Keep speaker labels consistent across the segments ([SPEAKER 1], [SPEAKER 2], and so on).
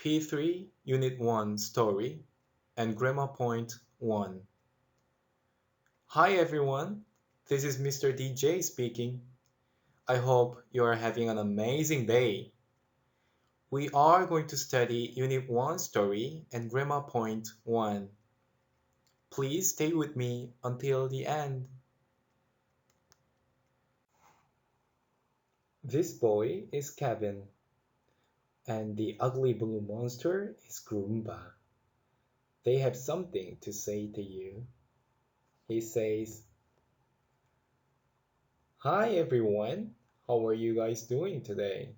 [SPEAKER 1] P3 Unit 1 Story and Grammar Point 1. Hi everyone, this is Mr. DJ speaking. I hope you are having an amazing day. We are going to study Unit 1 Story and Grammar Point 1. Please stay with me until the end. This boy is Kevin, and the ugly blue monster is Groomba. They have something to say to you. He says, Hi everyone, how are you guys doing today?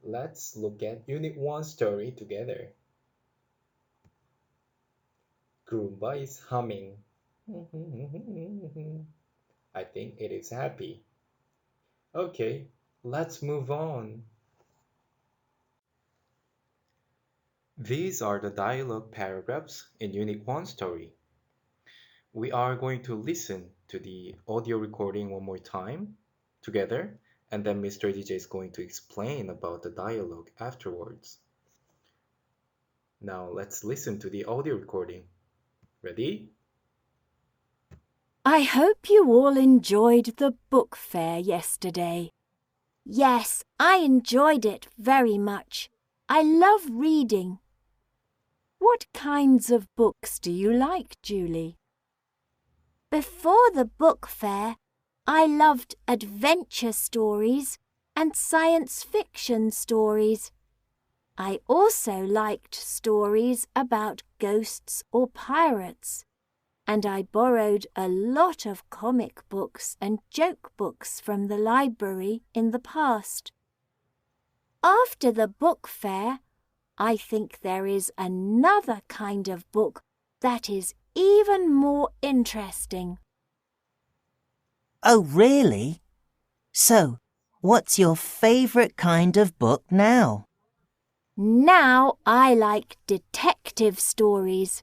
[SPEAKER 1] Let's look at Unit 1 story together. Groomba is humming. I think it is happy. Okay, let's move on. These are the dialogue paragraphs in Unit 1 story. We are going to listen to the audio recording one more time together, and then Mr. DJ is going to explain about the dialogue afterwards. Now let's listen to the audio recording. Ready?
[SPEAKER 2] I hope you all enjoyed the book fair yesterday. Yes, I enjoyed it very much. I love reading. What kinds of books do you like, Julie? Before the book fair, I loved adventure stories and science fiction stories. I also liked stories about ghosts or pirates, and I borrowed a lot of comic books and joke books from the library in the past. After the book fair, I think there is another kind of book that is even more interesting.
[SPEAKER 3] Oh, really? So, what's your favourite kind of book now?
[SPEAKER 2] Now I like detective stories.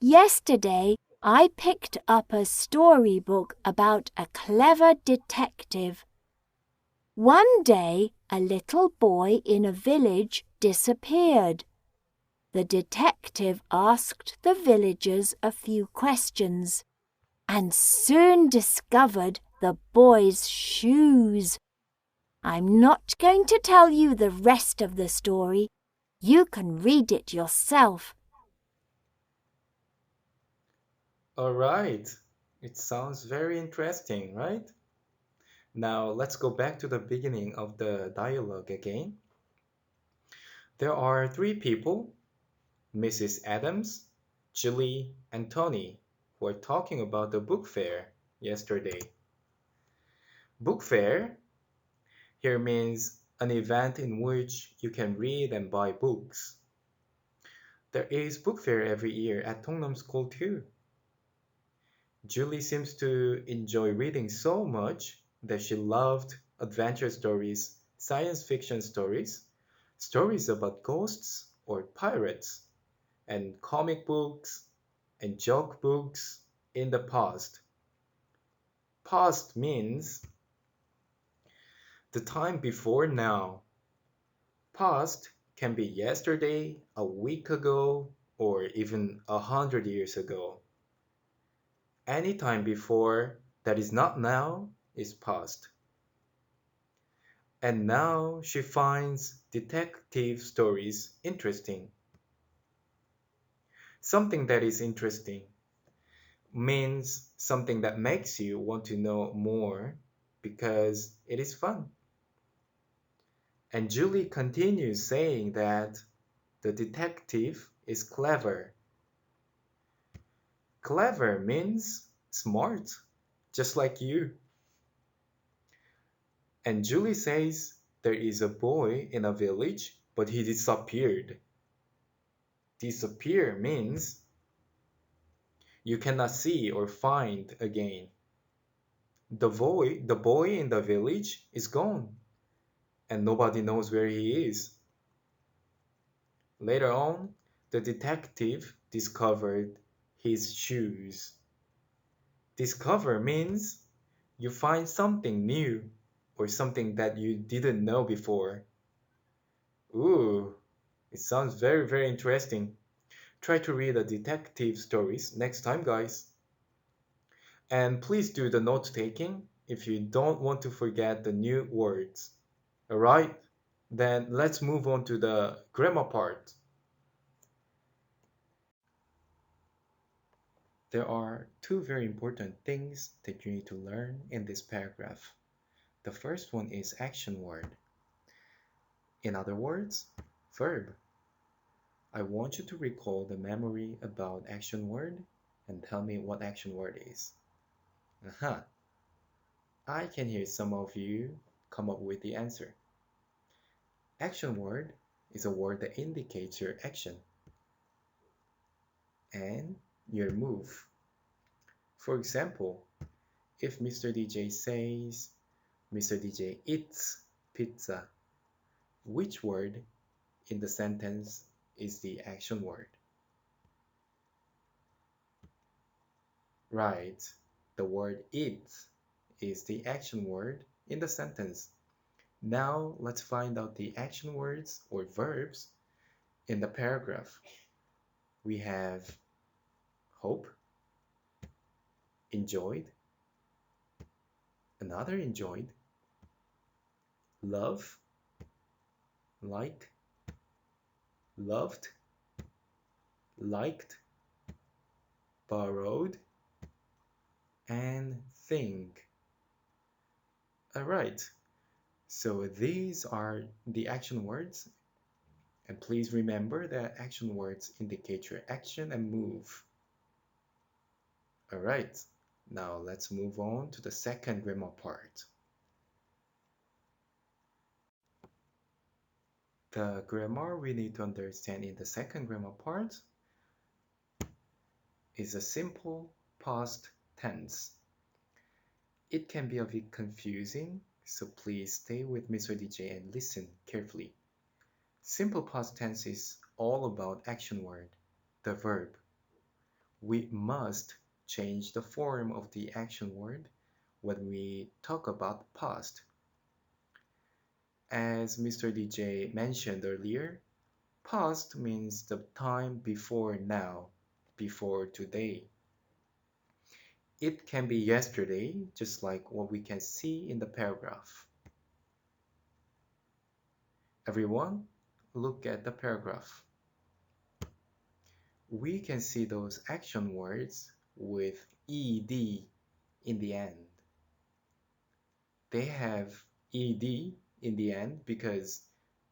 [SPEAKER 2] Yesterday, I picked up a storybook about a clever detective. One day, a little boy in a village disappeared. The detective asked the villagers a few questions and soon discovered the boy's shoes. I'm not going to tell you the rest of the story. You can read it yourself.
[SPEAKER 1] All right. It sounds very interesting, right? Now let's go back to the beginning of the dialogue again. There are three people, Mrs. Adams, Julie, and Tony, who are talking about the book fair yesterday. Book fair here means an event in which you can read and buy books. There is book fair every year at Tongnam School too. Julie seems to enjoy reading so much that she loved adventure stories, science fiction stories, stories about ghosts or pirates, and comic books and joke books in the past. Past means the time before now. Past can be yesterday, a week ago, or even 100 years ago. Any time before that is not now is past. And now she finds detective stories interesting. Something that is interesting means something that makes you want to know more because it is fun. And Julie continues saying that the detective is clever. Clever means smart, just like you. And Julie says there is a boy in a village, but he disappeared. Disappear means you cannot see or find again. The boy in the village is gone, and nobody knows where he is. Later on, the detective discovered his shoes. Discover means you find something new or something that you didn't know before. Ooh, It sounds very, very interesting. Try to read the detective stories next time, guys. And please do the note taking if you don't want to forget the new words. Alright? Then let's move on to the grammar part. There are two very important things that you need to learn in this paragraph. The first one is action word. In other words, verb. I want you to recall the memory about action word and tell me what action word is. Aha, I can hear some of you come up with the answer. Action word is a word that indicates your action and your move. For example, if Mr. DJ says, Mr. DJ eats pizza, which word in the sentence is the action word? Right, the word eat is the action word in the sentence. Now let's find out the action words or verbs in the paragraph. We have hope, enjoyed, another enjoyed, love, like, loved, liked, borrowed, and think. Alright, so these are the action words. And please remember that action words indicate your action and move. Alright, now let's move on to the second grammar part. The grammar we need to understand in the second grammar part is a simple past tense. It can be a bit confusing, so please stay with Mr. DJ and listen carefully. Simple past tense is all about action word, the verb. We must change the form of the action word when we talk about past. As Mr. DJ mentioned earlier, past means the time before now, before today. It can be yesterday, just like what we can see in the paragraph. Everyone, look at the paragraph. We can see those action words with ed in the end. They have ed in the end because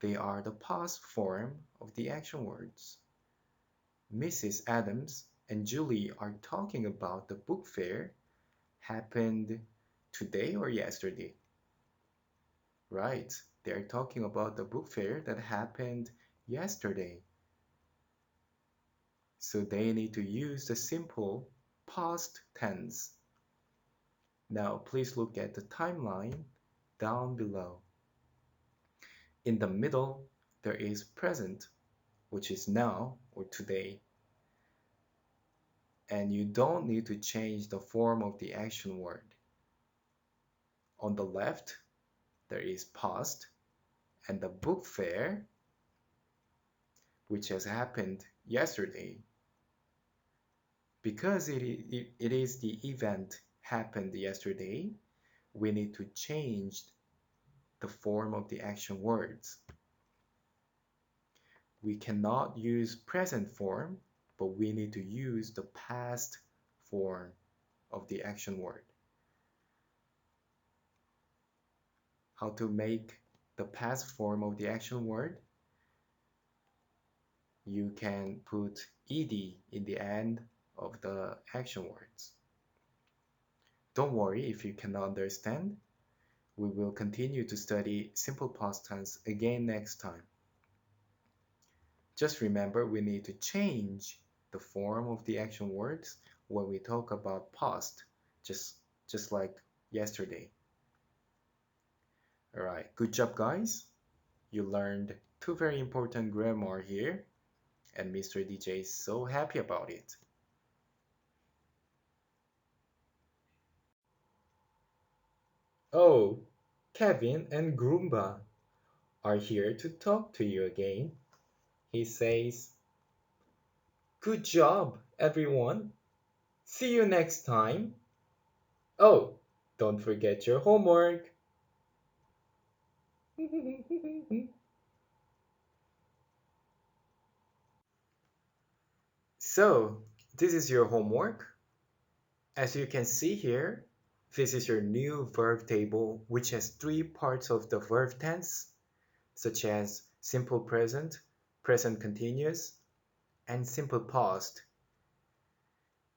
[SPEAKER 1] they are the past form of the action words. Mrs. Adams and Julie are talking about the book fair happened today or yesterday. Right, they are talking about the book fair that happened yesterday. So they need to use the simple past tense. Now please look at the timeline down below. In the middle, there is present, which is now or today. And you don't need to change the form of the action word. On the left, there is past, and the book fair, which has happened yesterday. Because it is the event happened yesterday, we need to change the form of the action words. We cannot use present form, but we need to use the past form of the action word. How to make the past form of the action word? You can put ed in the end of the action words. Don't worry if you cannot understand. We will continue to study simple past tense again next time. Just remember we need to change the form of the action words when we talk about past, just like yesterday. Alright, good job guys. You learned two very important grammar here, and Mr. DJ is so happy about it. Oh, Kevin and Groomba are here to talk to you again. He says, "Good job, everyone. See you next time. Oh, don't forget your homework." So, this is your homework. As you can see here, this is your new verb table, which has three parts of the verb tense, such as simple present, present continuous, and simple past.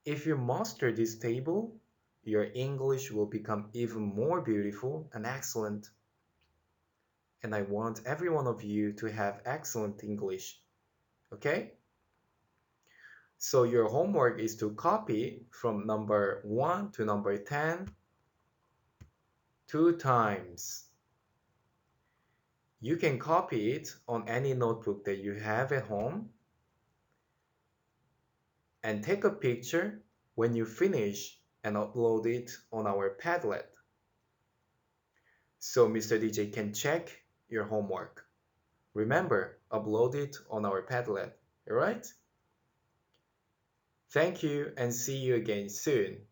[SPEAKER 1] If you master this table, your English will become even more beautiful and excellent. And I want every one of you to have excellent English. Okay? So your homework is to copy from number 1 to number 10 2 times. You can copy it on any notebook that you have at home and take a picture when you finish and upload it on our Padlet so Mr. DJ can check your homework. Remember, upload it on our Padlet, alright? Thank you and see you again soon.